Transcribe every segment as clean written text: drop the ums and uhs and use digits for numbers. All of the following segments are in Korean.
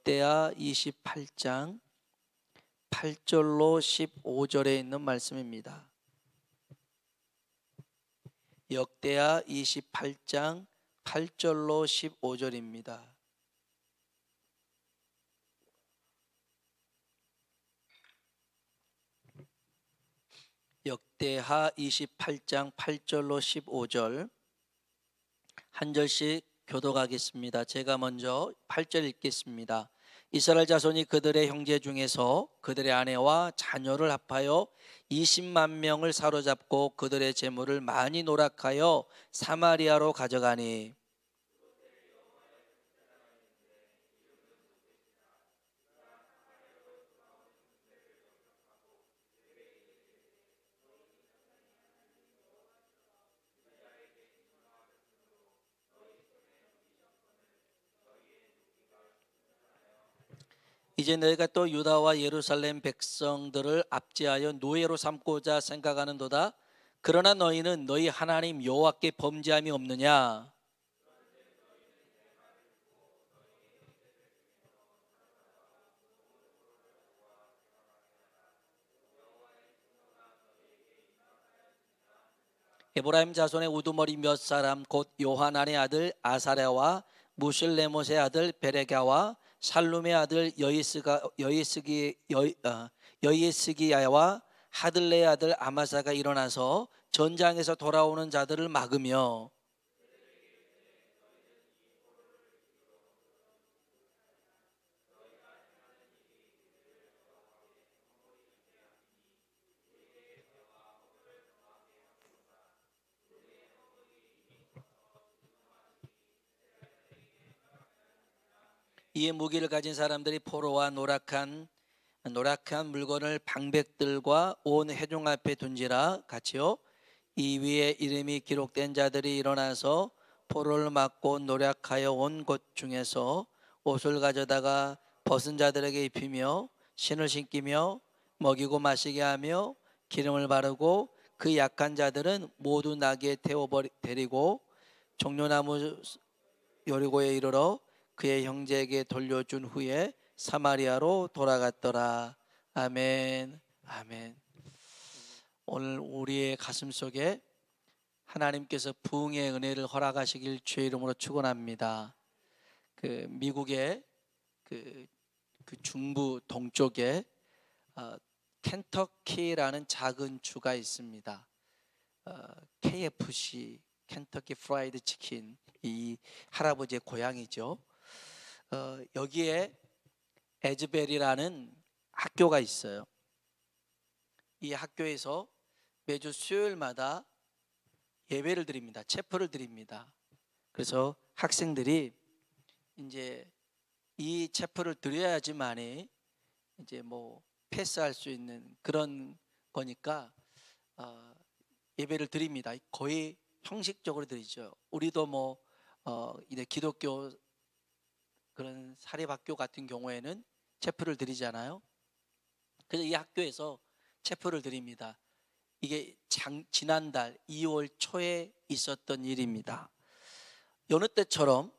역대하 28장 8절로 15절에 있는 말씀입니다. 역대하 28장 8절로 15절입니다. 역대하 28장 8절로 15절 한 절씩 교독하겠습니다. 제가 먼저 8절 읽겠습니다. 이스라엘 자손이 그들의 형제 중에서 그들의 아내와 자녀를 합하여 20만 명을 사로잡고 그들의 재물을 많이 노락하여 사마리아로 가져가니 이제 너희가 또 유다와 예루살렘 백성들을 압제하여 노예로 삼고자 생각하는도다. 그러나 너희는 너희 하나님 여호와께 범죄함이 없느냐? 에브라임 자손의 우두머리 몇 사람 곧 요하난의 아들 아사랴와 무실레못의 아들 베레가와 살룸의 아들 여이스기야와 하들레의 아들 아마사가 일어나서 전장에서 돌아오는 자들을 막으며 이에 무기를 가진 사람들이 포로와 노락한 물건을 방백들과 온 회중 앞에 둔지라 같이요. 이 위에 이름이 기록된 자들이 일어나서 포로를 막고 노략하여 온 곳 중에서 옷을 가져다가 벗은 자들에게 입히며 신을 신기며 먹이고 마시게 하며 기름을 바르고 그 약한 자들은 모두 나귀에 태워 데리고 종려나무 여리고에 이르러 그의 형제에게 돌려준 후에 사마리아로 돌아갔더라. 아멘. 아멘. 오늘 우리의 가슴 속에 하나님께서 부흥의 은혜를 허락하시길 주의 이름으로 축원합니다. 미국의 그 중부 동쪽에 켄터키라는 작은 주가 있습니다. KFC, 켄터키 프라이드 치킨, 이 할아버지의 고향이죠. 여기에 에즈벨이라는 학교가 있어요. 이 학교에서 매주 수요일마다 예배를 드립니다. 체프를 드립니다. 그래서 학생들이 이제 이 체프를 드려야지만이 이제 뭐 패스할 수 있는 그런 거니까 예배를 드립니다. 거의 형식적으로 드리죠. 우리도 뭐 이제 기독교 그런 사립학교 같은 경우에는 체프를 드리잖아요. 그래서 이 학교에서 체프를 드립니다. 이게 지난달 2월 초에 있었던 일입니다. 여느 때처럼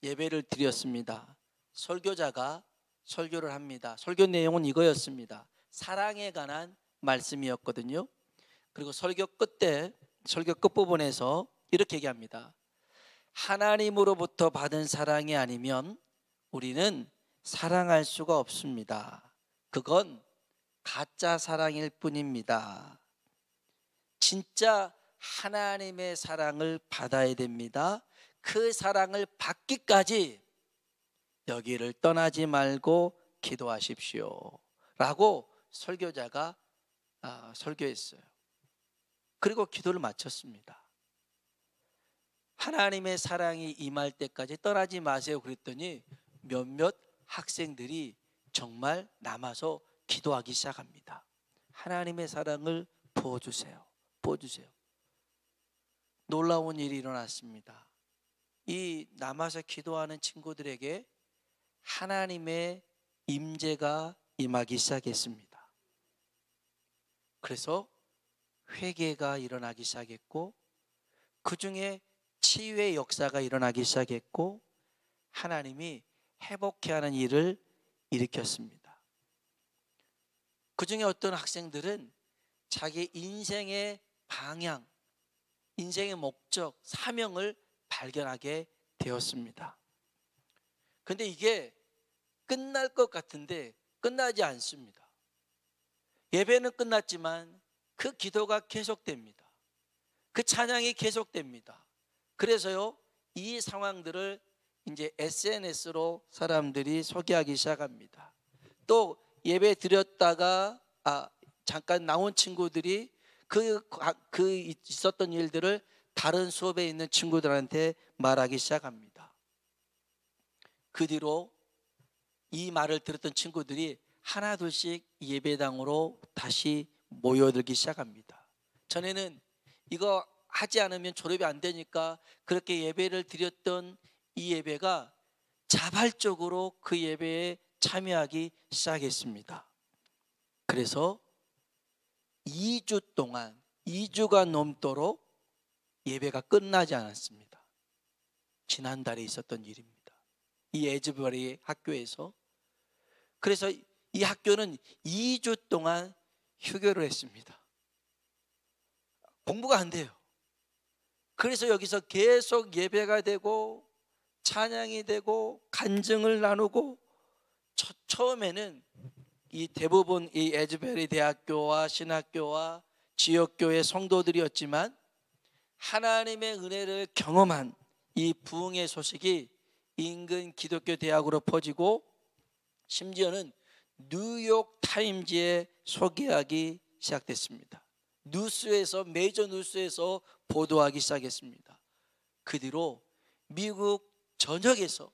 예배를 드렸습니다. 설교자가 설교를 합니다. 설교 내용은 이거였습니다. 사랑에 관한 말씀이었거든요. 그리고 설교 끝부분에서 이렇게 얘기합니다. 하나님으로부터 받은 사랑이 아니면 우리는 사랑할 수가 없습니다. 그건 가짜 사랑일 뿐입니다. 진짜 하나님의 사랑을 받아야 됩니다. 그 사랑을 받기까지 여기를 떠나지 말고 기도하십시오 라고 설교자가 설교했어요. 그리고 기도를 마쳤습니다. 하나님의 사랑이 임할 때까지 떠나지 마세요 그랬더니 몇몇 학생들이 정말 남아서 기도하기 시작합니다. 하나님의 사랑을 부어주세요. 부어주세요. 놀라운 일이 일어났습니다. 이 남아서 기도하는 친구들에게 하나님의 임재가 임하기 시작했습니다. 그래서 회개가 일어나기 시작했고 그 중에 치유의 역사가 일어나기 시작했고 하나님이 회복케 하는 일을 일으켰습니다. 그 중에 어떤 학생들은 자기 인생의 방향, 인생의 목적, 사명을 발견하게 되었습니다. 그런데 이게 끝날 것 같은데 끝나지 않습니다. 예배는 끝났지만 그 기도가 계속됩니다. 그 찬양이 계속됩니다. 그래서요, 이 상황들을 이제 SNS로 사람들이 소개하기 시작합니다. 또 예배 드렸다가 잠깐 나온 친구들이 그 있었던 일들을 다른 수업에 있는 친구들한테 말하기 시작합니다. 그 뒤로 이 말을 들었던 친구들이 하나둘씩 예배당으로 다시 모여들기 시작합니다. 전에는 이거 하지 않으면 졸업이 안 되니까 그렇게 예배를 드렸던 이 예배가 자발적으로 그 예배에 참여하기 시작했습니다. 그래서 2주 동안, 2주가 넘도록 예배가 끝나지 않았습니다. 지난달에 있었던 일입니다. 이 에즈베리 학교에서. 그래서 이 학교는 2주 동안 휴교를 했습니다. 공부가 안 돼요. 그래서 여기서 계속 예배가 되고 찬양이 되고 간증을 나누고 처음에는 이 대부분 이 에즈베리 대학교와 신학교와 지역교회 성도들이었지만 하나님의 은혜를 경험한 이 부흥의 소식이 인근 기독교 대학으로 퍼지고 심지어는 뉴욕 타임즈에 소개하기 시작됐습니다. 뉴스에서, 메이저 뉴스에서 보도하기 시작했습니다. 그 뒤로 미국 전역에서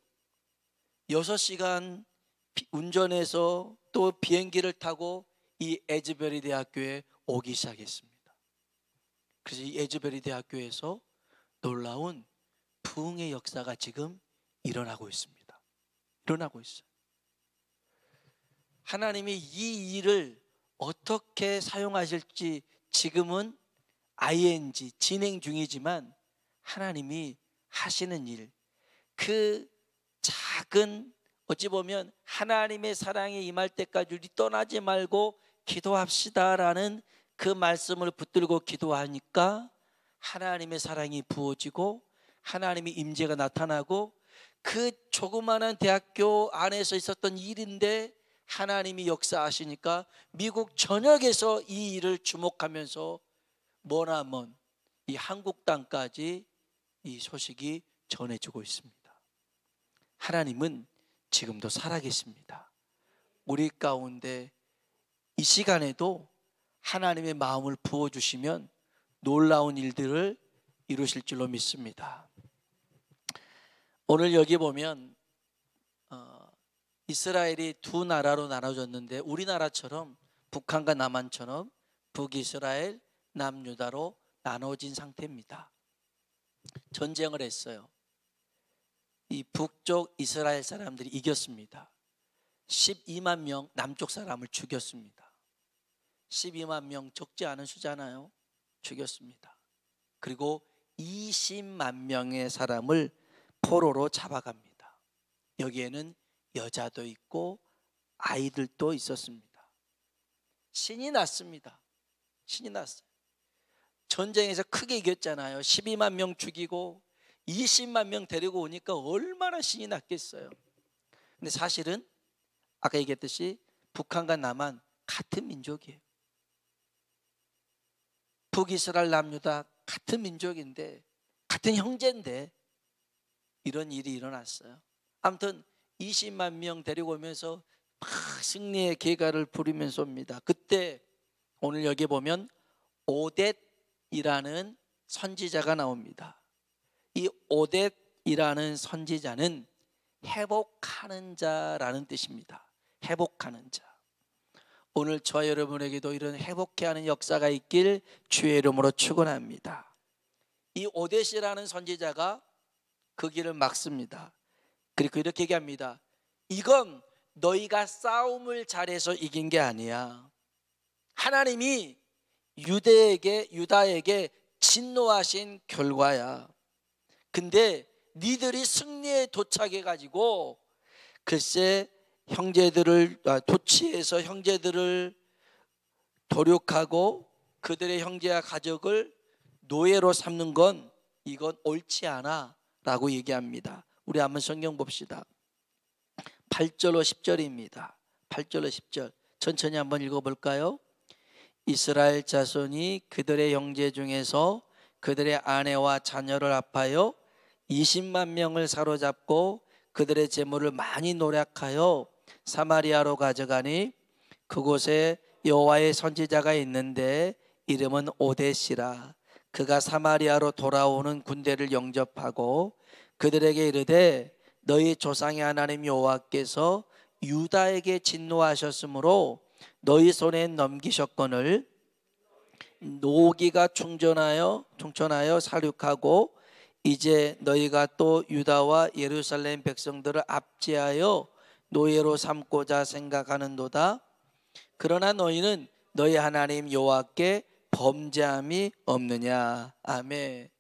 6시간 운전해서 또 비행기를 타고 이 에즈베리 대학교에 오기 시작했습니다. 그래서 이 에즈베리 대학교에서 놀라운 부흥의 역사가 지금 일어나고 있습니다. 일어나고 있어요. 하나님이 이 일을 어떻게 사용하실지 지금은 ing 진행 중이지만 하나님이 하시는 일, 그 작은 어찌 보면 하나님의 사랑이 임할 때까지 우리 떠나지 말고 기도합시다라는 그 말씀을 붙들고 기도하니까 하나님의 사랑이 부어지고 하나님의 임재가 나타나고 그 조그마한 대학교 안에서 있었던 일인데 하나님이 역사하시니까 미국 전역에서 이 일을 주목하면서 머나먼 이 한국 땅까지 이 소식이 전해지고 있습니다. 하나님은 지금도 살아계십니다. 우리 가운데 이 시간에도 하나님의 마음을 부어주시면 놀라운 일들을 이루실 줄로 믿습니다. 오늘 여기 보면 이스라엘이 두 나라로 나눠졌는데 우리나라처럼 북한과 남한처럼 북이스라엘, 남유다로 나눠진 상태입니다. 전쟁을 했어요. 이 북쪽 이스라엘 사람들이 이겼습니다. 12만 명 남쪽 사람을 죽였습니다. 12만 명 적지 않은 수잖아요. 죽였습니다. 그리고 20만 명의 사람을 포로로 잡아갑니다. 여기에는 여자도 있고 아이들도 있었습니다. 신이 났습니다. 신이 났어요. 전쟁에서 크게 이겼잖아요. 12만 명 죽이고 20만 명 데리고 오니까 얼마나 신이 났겠어요. 근데 사실은 아까 얘기했듯이 북한과 남한 같은 민족이에요. 북이스라엘 남유다 같은 민족인데 같은 형제인데 이런 일이 일어났어요. 아무튼 20만 명 데리고 오면서 막 승리의 계가를 부리면서 옵니다. 그때 오늘 여기 보면 오뎃이라는 선지자가 나옵니다. 이 오뎃이라는 선지자는 회복하는 자라는 뜻입니다. 회복하는 자. 오늘 저와 여러분에게도 이런 회복해 하는 역사가 있길 주의 이름으로 축원합니다. 이 오뎃이라는 선지자가 그 길을 막습니다. 그리고 이렇게 얘기합니다. 이건 너희가 싸움을 잘해서 이긴 게 아니야. 하나님이 유다에게 진노하신 결과야. 근데 니들이 승리에 도착해 가지고 글쎄 도치에서 형제들을 도륙하고 그들의 형제와 가족을 노예로 삼는 건 이건 옳지 않아 라고 얘기합니다. 우리 한번 성경 봅시다. 8절로 10절입니다. 8절로 10절 천천히 한번 읽어볼까요? 이스라엘 자손이 그들의 형제 중에서 그들의 아내와 자녀를 합하여 20만 명을 사로잡고 그들의 재물을 많이 노력하여 사마리아로 가져가니 그곳에 여호와의 선지자가 있는데 이름은 오뎃이라. 그가 사마리아로 돌아오는 군대를 영접하고 그들에게 이르되 너희 조상의 하나님 여호와께서 유다에게 진노하셨으므로 너희 손에 넘기셨거늘 노기가 충천하여 살육하고 이제 너희가 또 유다와 예루살렘 백성들을 압제하여 노예로 삼고자 생각하는도다. 그러나 너희는 너희 하나님 여호와께 범죄함이 없느냐. 아멘.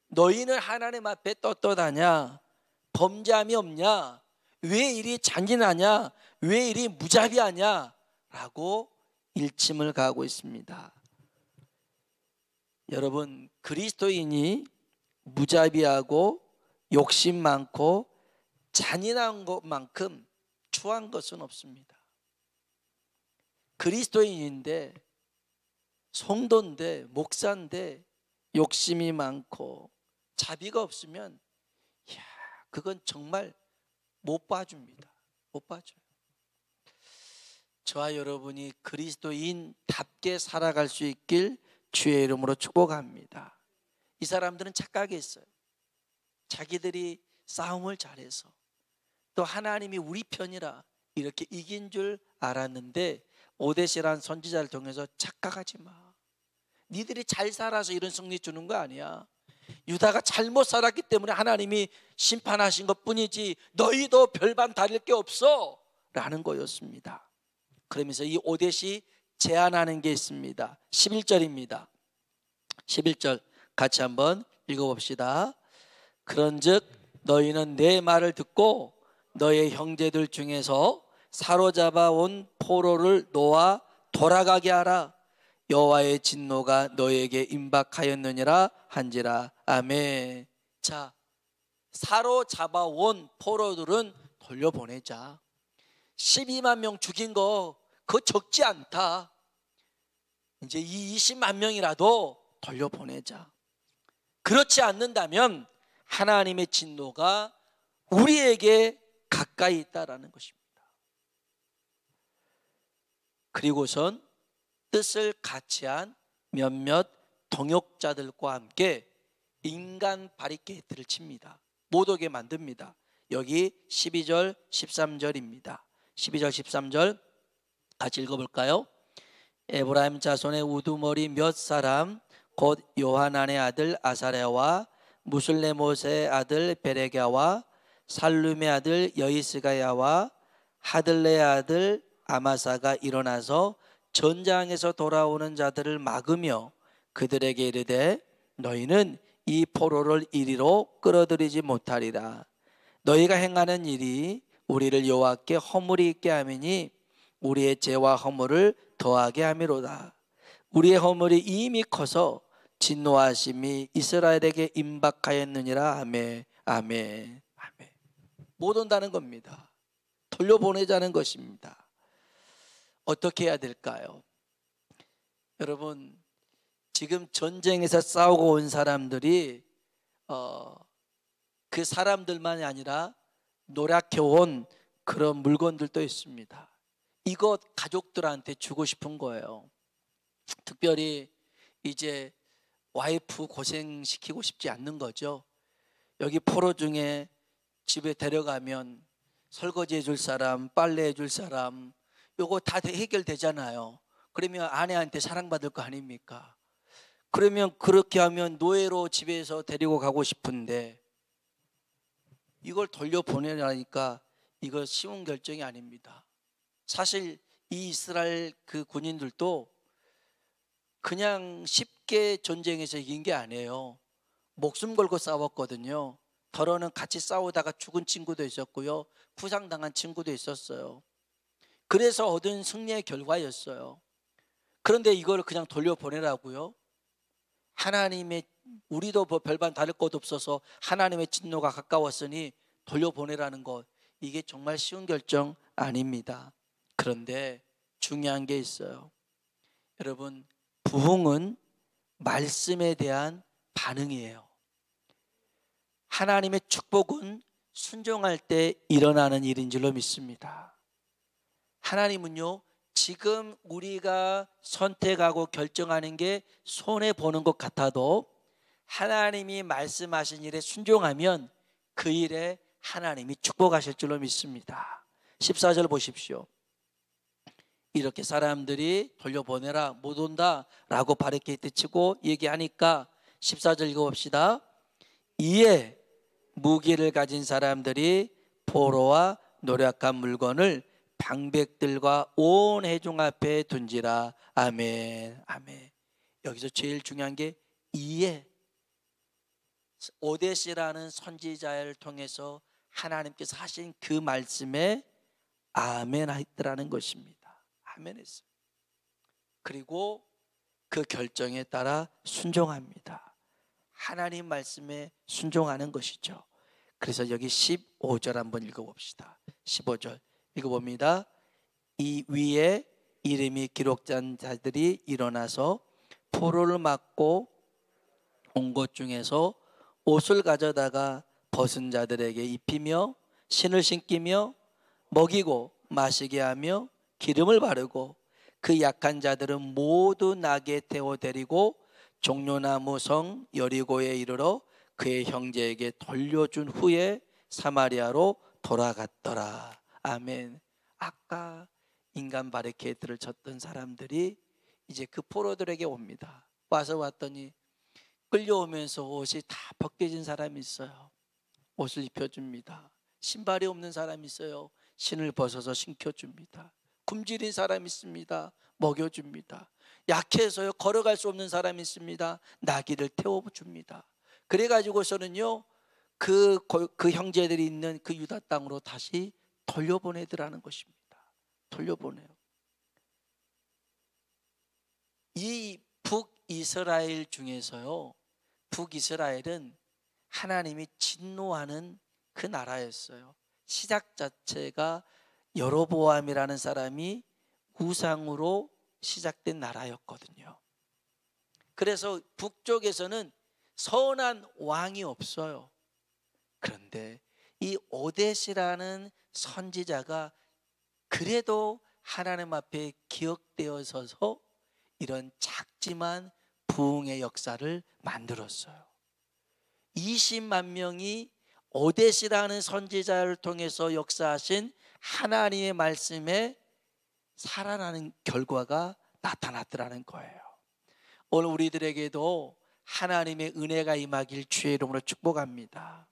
너희는 하나님 앞에 떳떳하냐? 범죄함이 없냐? 왜 이리 잔인하냐? 왜 이리 무자비하냐? 라고 일침을 가하고 있습니다. 여러분, 그리스도인이 무자비하고 욕심 많고 잔인한 것만큼 추한 것은 없습니다. 그리스도인인데 성도인데 목사인데 욕심이 많고 자비가 없으면 그건 정말 못 봐줍니다. 못 봐줘요. 저와 여러분이 그리스도인답게 살아갈 수 있길 주의 이름으로 축복합니다. 이 사람들은 착각했어요. 자기들이 싸움을 잘해서 또 하나님이 우리 편이라 이렇게 이긴 줄 알았는데 오뎃이라는 선지자를 통해서 착각하지 마. 니들이 잘 살아서 이런 승리 주는 거 아니야. 유다가 잘못 살았기 때문에 하나님이 심판하신 것뿐이지 너희도 별반 다를 게 없어 라는 거였습니다. 그러면서 이 오뎃이 제안하는 게 있습니다. 11절입니다. 11절 같이 한번 읽어봅시다. 그런즉 너희는 내 말을 듣고 너의 형제들 중에서 사로잡아 온 포로를 놓아 돌아가게 하라. 여호와의 진노가 너에게 임박하였느니라 한지라. 아멘. 자, 사로잡아 온 포로들은 돌려보내자. 12만 명 죽인 거 그거 적지 않다. 이제 이 20만 명이라도 돌려보내자. 그렇지 않는다면 하나님의 진노가 우리에게 가까이 있다라는 것입니다. 그리고선 뜻을 같이 한 몇몇 동역자들과 함께 인간 바리케이트를 칩니다. 못 오게 만듭니다. 여기 12절 13절입니다 12절 13절 같이 읽어볼까요? 에브라임 자손의 우두머리 몇 사람 곧 요하난의 아들 아사랴와 무슬레못의 아들 베레갸와 살룸의 아들 여이스가야와 하들레의 아들 아마사가 일어나서 전장에서 돌아오는 자들을 막으며 그들에게 이르되 너희는 이 포로를 이리로 끌어들이지 못하리라. 너희가 행하는 일이 우리를 여호와께 허물이 있게 하미니 우리의 죄와 허물을 더하게 함이로다. 우리의 허물이 이미 커서 진노하심이 이스라엘에게 임박하였느니라. 아멘. 아멘. 아멘. 못 온다는 겁니다. 돌려보내자는 것입니다. 어떻게 해야 될까요? 여러분, 지금 전쟁에서 싸우고 온 사람들이 그 사람들만이 아니라 노력해온 그런 물건들도 있습니다. 이것 가족들한테 주고 싶은 거예요. 특별히 이제 와이프 고생시키고 싶지 않는 거죠. 여기 포로 중에 집에 데려가면 설거지 해줄 사람, 빨래 해줄 사람, 요거 다 해결되잖아요. 그러면 아내한테 사랑받을 거 아닙니까? 그러면 그렇게 하면 노예로 집에서 데리고 가고 싶은데 이걸 돌려보내라니까 이거 쉬운 결정이 아닙니다. 사실 이 이스라엘 그 군인들도 그냥 쉽게 전쟁에서 이긴 게 아니에요. 목숨 걸고 싸웠거든요. 더러는 같이 싸우다가 죽은 친구도 있었고요, 부상당한 친구도 있었어요. 그래서 얻은 승리의 결과였어요. 그런데 이걸 그냥 돌려보내라고요? 하나님의, 우리도 뭐 별반 다를 것 없어서 하나님의 진노가 가까웠으니 돌려보내라는 것, 이게 정말 쉬운 결정 아닙니다. 그런데 중요한 게 있어요. 여러분, 부흥은 말씀에 대한 반응이에요. 하나님의 축복은 순종할 때 일어나는 일인 줄로 믿습니다. 하나님은요, 지금 우리가 선택하고 결정하는 게 손해보는 것 같아도 하나님이 말씀하신 일에 순종하면 그 일에 하나님이 축복하실 줄로 믿습니다. 14절 보십시오. 이렇게 사람들이 돌려보내라, 못 온다 라고 바리케이트 치고 얘기하니까 14절 읽어봅시다. 이에 무기를 가진 사람들이 포로와 노력한 물건을 방백들과 온 회중 앞에 둔지라. 아멘. 아멘. 여기서 제일 중요한 게 이에, 오데시라는 선지자를 통해서 하나님께서 하신 그 말씀에 아멘 했더라는 것입니다. 아멘 했어요. 그리고 그 결정에 따라 순종합니다. 하나님 말씀에 순종하는 것이죠. 그래서 여기 15절 한번 읽어봅시다. 15절 읽어봅니다. 이 위에 이름이 기록된 자들이 일어나서 포로를 맞고 온 것 중에서 옷을 가져다가 벗은 자들에게 입히며 신을 신기며 먹이고 마시게 하며 기름을 바르고 그 약한 자들은 모두 나게 태워 데리고 종려나무 성 여리고에 이르러 그의 형제에게 돌려준 후에 사마리아로 돌아갔더라. 아멘. 아까 인간 바리케이트를 쳤던 사람들이 이제 그 포로들에게 옵니다. 왔더니 끌려오면서 옷이 다 벗겨진 사람이 있어요. 옷을 입혀줍니다. 신발이 없는 사람이 있어요. 신을 벗어서 신겨줍니다. 굶주린 사람이 있습니다. 먹여줍니다. 약해서요, 걸어갈 수 없는 사람이 있습니다. 나귀를 태워줍니다. 그래가지고서는요, 그 형제들이 있는 그 유다 땅으로 다시 돌려보내더라는 것입니다. 돌려보내요. 이 북이스라엘 중에서요, 북이스라엘은 하나님이 진노하는 그 나라였어요. 시작 자체가 여로보암이라는 사람이 우상으로 시작된 나라였거든요. 그래서 북쪽에서는 선한 왕이 없어요. 그런데 이 오뎃이라는 선지자가 그래도 하나님 앞에 기억되어 서서 이런 작지만 부흥의 역사를 만들었어요. 20만 명이 오뎃이라는 선지자를 통해서 역사하신 하나님의 말씀에 살아나는 결과가 나타났더라는 거예요. 오늘 우리들에게도 하나님의 은혜가 임하길 주의 이름으로 축복합니다.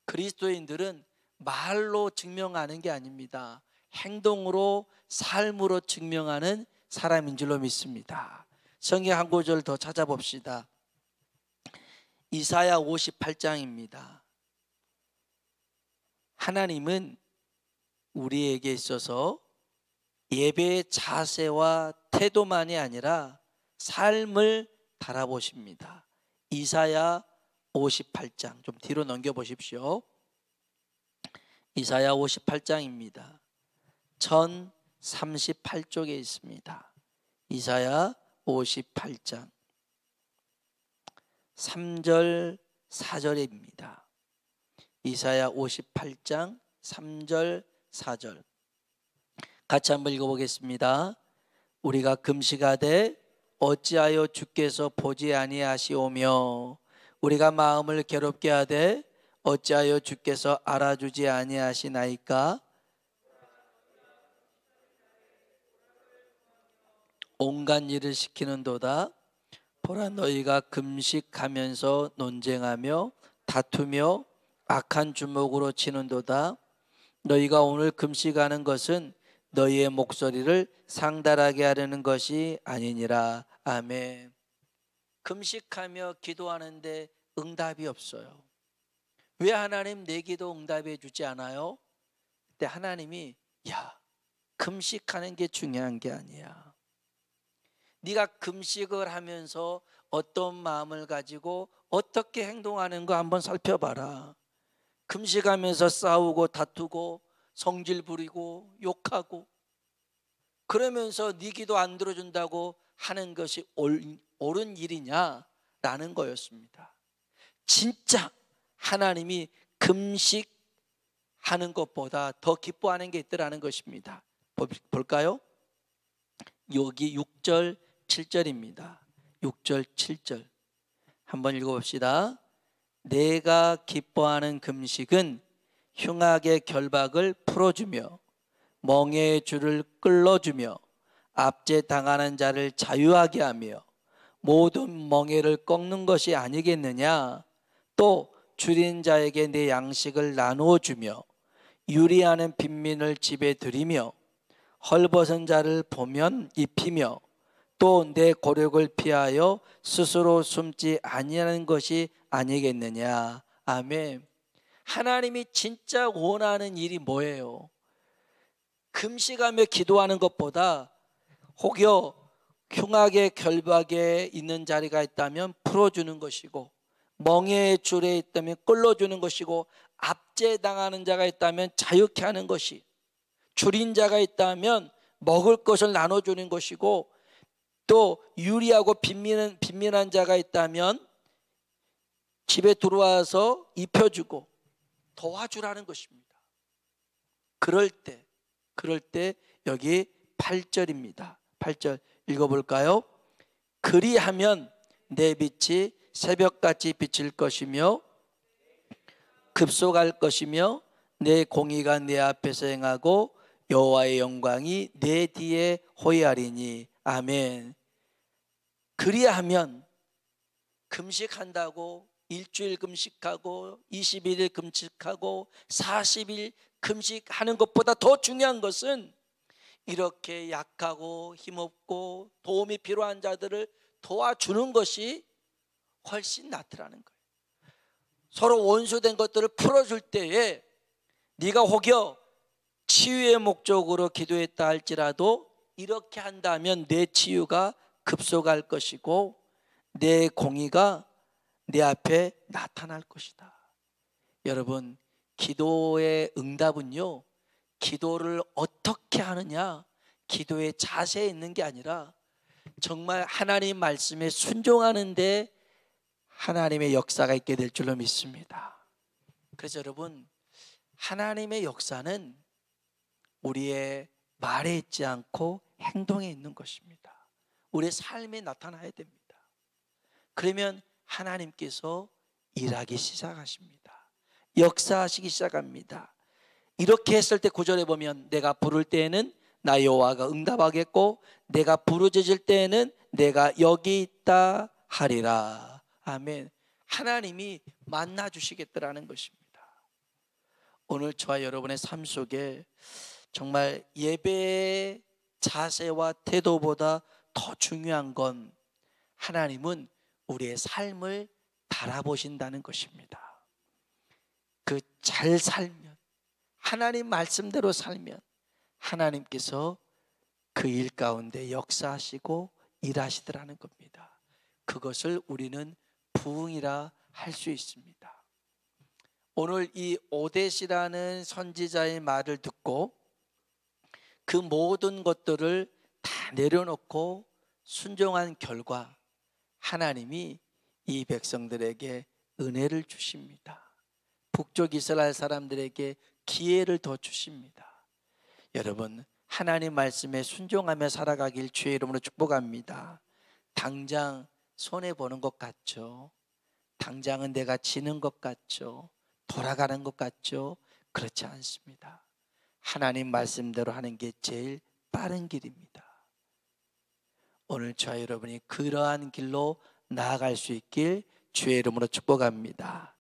그리스도인들은 말로 증명하는 게 아닙니다. 행동으로, 삶으로 증명하는 사람인 줄로 믿습니다. 성경 한 구절 더 찾아봅시다. 이사야 58장입니다. 하나님은 우리에게 있어서 예배의 자세와 태도만이 아니라 삶을 바라보십니다. 이사야 58장 좀 뒤로 넘겨보십시오. 이사야 58장입니다. 1038쪽에 있습니다. 이사야 58장 3절 4절입니다. 이사야 58장 3절 4절 같이 한번 읽어보겠습니다. 우리가 금식하되 어찌하여 주께서 보지 아니하시오며 우리가 마음을 괴롭게 하되 어찌하여 주께서 알아주지 아니하시나이까. 온갖 일을 시키는도다. 보라, 너희가 금식하면서 논쟁하며 다투며 악한 주먹으로 치는도다. 너희가 오늘 금식하는 것은 너희의 목소리를 상달하게 하려는 것이 아니니라. 아멘. 금식하며 기도하는데 응답이 없어요. 왜 하나님 내 기도 응답해 주지 않아요? 그때 하나님이 야, 금식하는 게 중요한 게 아니야. 네가 금식을 하면서 어떤 마음을 가지고 어떻게 행동하는 거 한번 살펴봐라. 금식하면서 싸우고 다투고 성질 부리고 욕하고 그러면서 네 기도 안 들어준다고 하는 것이 옳은 일이냐라는 거였습니다. 진짜 하나님이 금식하는 것보다 더 기뻐하는 게 있더라는 것입니다. 볼까요? 여기 6절 7절입니다 6절 7절 한번 읽어봅시다. 내가 기뻐하는 금식은 흉악의 결박을 풀어주며 멍에의 줄을 끌어주며 압제당하는 자를 자유하게 하며 모든 멍에를 꺾는 것이 아니겠느냐. 또 줄인 자에게 내 양식을 나누어 주며 유리하는 빈민을 집에 들이며 헐벗은 자를 보면 입히며 또 내 고력을 피하여 스스로 숨지 아니하는 것이 아니겠느냐. 아멘. 하나님이 진짜 원하는 일이 뭐예요? 금식하며 기도하는 것보다 혹여 흉악의 결박에 있는 자리가 있다면 풀어주는 것이고 멍에의 줄에 있다면 끌어주는 것이고 압제당하는 자가 있다면 자유케 하는 것이, 줄인 자가 있다면 먹을 것을 나눠주는 것이고 또 유리하고 빈민한 자가 있다면 집에 들어와서 입혀주고 도와주라는 것입니다. 그럴 때 여기 8절입니다 8절 읽어볼까요? 그리하면 내 빛이 새벽같이 비칠 것이며 급속할 것이며 내 공의가 내 앞에서 행하고 여호와의 영광이 내 뒤에 호위하리니. 아멘. 그리하면 금식한다고 일주일 금식하고 21일 금식하고 40일 금식하는 것보다 더 중요한 것은 이렇게 약하고 힘없고 도움이 필요한 자들을 도와주는 것이 훨씬 낫더라는 거예요. 서로 원수된 것들을 풀어줄 때에 네가 혹여 치유의 목적으로 기도했다 할지라도 이렇게 한다면 내 치유가 급속할 것이고 내 공의가 내 앞에 나타날 것이다. 여러분, 기도의 응답은요, 기도를 어떻게 하느냐, 기도의 자세에 있는 게 아니라 정말 하나님 말씀에 순종하는데 하나님의 역사가 있게 될 줄로 믿습니다. 그래서 여러분, 하나님의 역사는 우리의 말에 있지 않고 행동에 있는 것입니다. 우리의 삶에 나타나야 됩니다. 그러면 하나님께서 일하기 시작하십니다. 역사하시기 시작합니다. 이렇게 했을 때 9절에 보면 내가 부를 때에는 나 여호와가 응답하겠고 내가 부르짖을 때에는 내가 여기 있다 하리라. 아멘. 하나님이 만나 주시겠더라는 것입니다. 오늘 저와 여러분의 삶 속에 정말 예배의 자세와 태도보다 더 중요한 건 하나님은 우리의 삶을 바라보신다는 것입니다. 그 잘 살면, 하나님 말씀대로 살면 하나님께서 그 일 가운데 역사하시고 일하시더라는 겁니다. 그것을 우리는 부흥이라 할 수 있습니다. 오늘 이 오뎃이라는 선지자의 말을 듣고 그 모든 것들을 다 내려놓고 순종한 결과 하나님이 이 백성들에게 은혜를 주십니다. 북쪽 이스라엘 사람들에게 기회를 더 주십니다. 여러분, 하나님 말씀에 순종하며 살아가길 주의 이름으로 축복합니다. 당장 손해보는 것 같죠? 당장은 내가 지는 것 같죠? 돌아가는 것 같죠? 그렇지 않습니다. 하나님 말씀대로 하는 게 제일 빠른 길입니다. 오늘 저와 여러분이 그러한 길로 나아갈 수 있길 주의 이름으로 축복합니다.